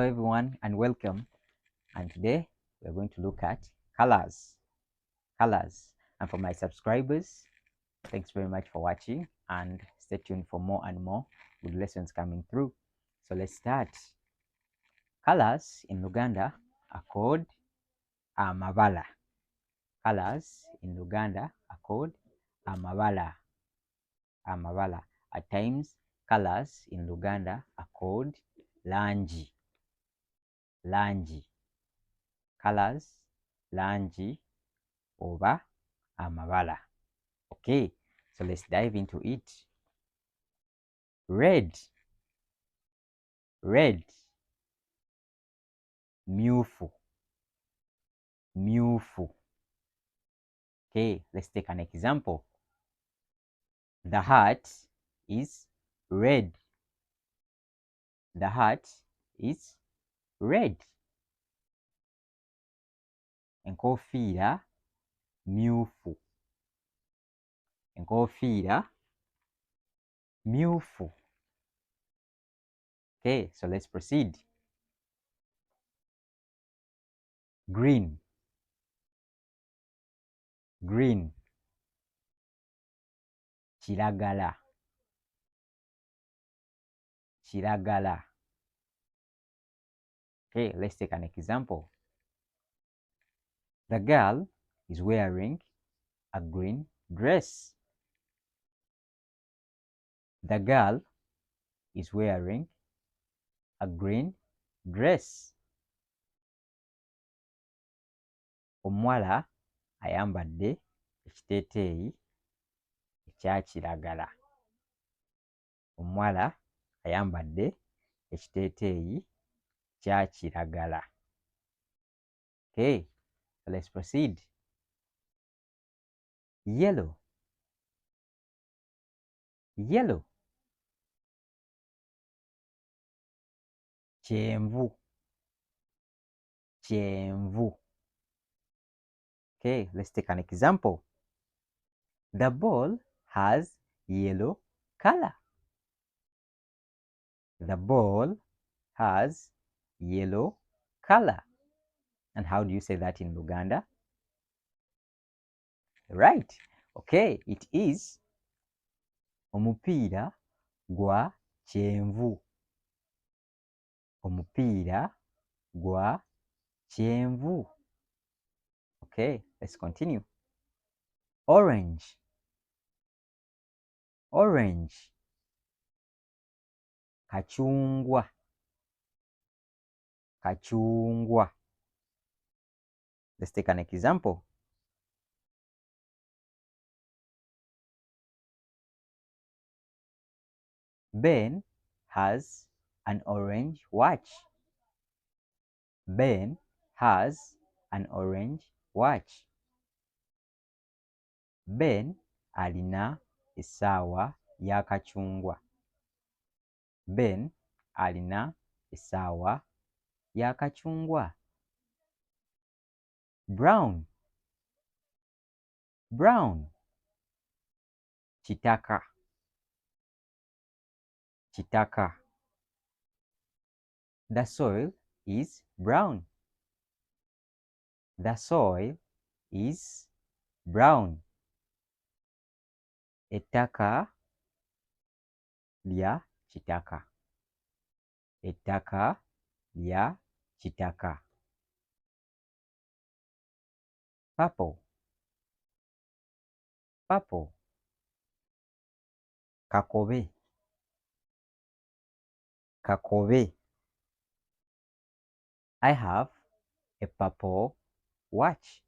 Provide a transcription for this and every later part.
Hello everyone and welcome, and today we're going to look at colors. And for my subscribers, thanks very much for watching and stay tuned for more and more good lessons coming through. So let's start. Colors in Luganda are called Amabala. Colors in Luganda are called Amabala. At times, colors in Luganda are called Laangi. Colours Laangi over Amabala. Okay, so let's dive into it. Red, myufu. Okay, let's take an example. The heart is red. The heart is red. Enkofiira myufu. Okay, so let's proceed. Green. Kiragala. Okay, let's take an example. The girl is wearing a green dress. The girl is wearing a green dress. Omuwala ayambadde ekiteeteeyi ekya kiragala. Omuwala ayambadde ekiteeteeyi kya kiragala. Okay, so let's proceed. Yellow. Kyenvu. Okay, let's take an example. The ball has yellow color. The ball has yellow color. And how do you say that in Luganda? Right. Okay, it is omupiira gwa kyenvu. Okay, let's continue. Orange. Kachungwa. Let's take an example. Ben has an orange watch. Ben alina essaawa ya kachungwa. Brown. Kitaka. The soil is brown. Ettaka lya kitaka. Purple. Kakobe. I have a purple watch.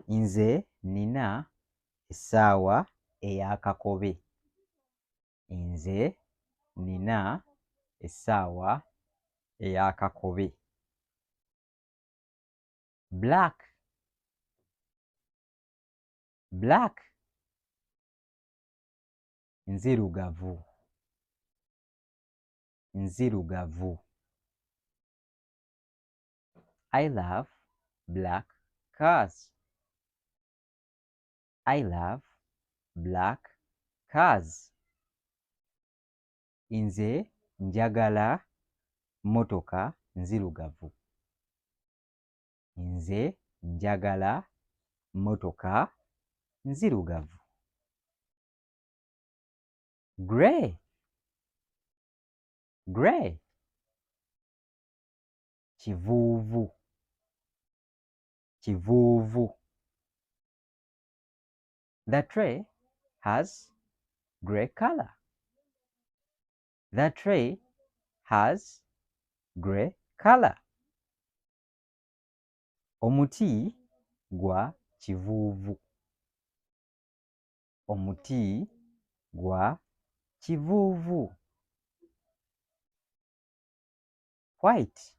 Nze nina essaawa eya kakobe. Black. Nzirugavu. I love black cars. black cars. Nze njagala motoka nzirugavu. Nze njagala motoka nzirugavu. Grey. Grey. Kivuuvu. Kivuuvu. The tray has grey color. The tray has grey color. Omuti gwa kivuuvu. Omuti gwa kivuuvu. White.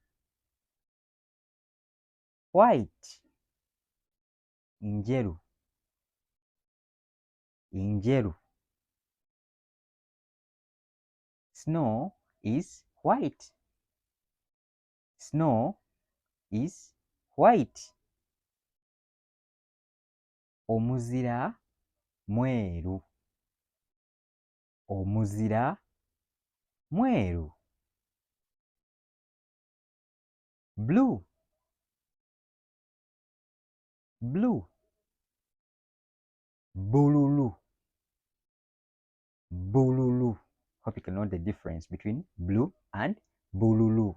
White. Njeru. Njeru. Snow is white. Snow is white. Omuzira mweru. Omuzira mweru. Blue. Blue. Bululu. Bululu. Hope you can know the difference between blue and bululu.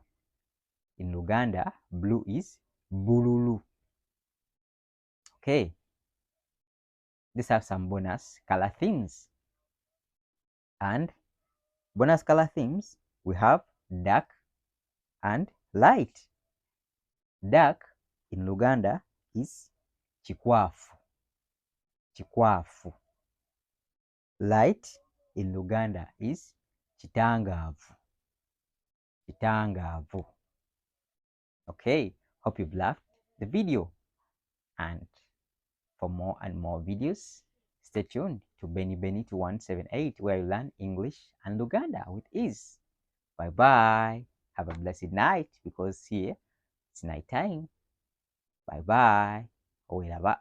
In Luganda, blue is bululu. Okay. Let's have some bonus color themes. And bonus color themes, we have dark and light. Dark in Luganda is chikwafu. Chikwafu. Light in Luganda is chitangavu. Chitangavu. Okay, hope you've loved the video. And for more and more videos, stay tuned to Benny 2178, where you learn English and Luganda with ease. Bye bye. Have a blessed night, because here it's night time. Bye bye. Owiraba.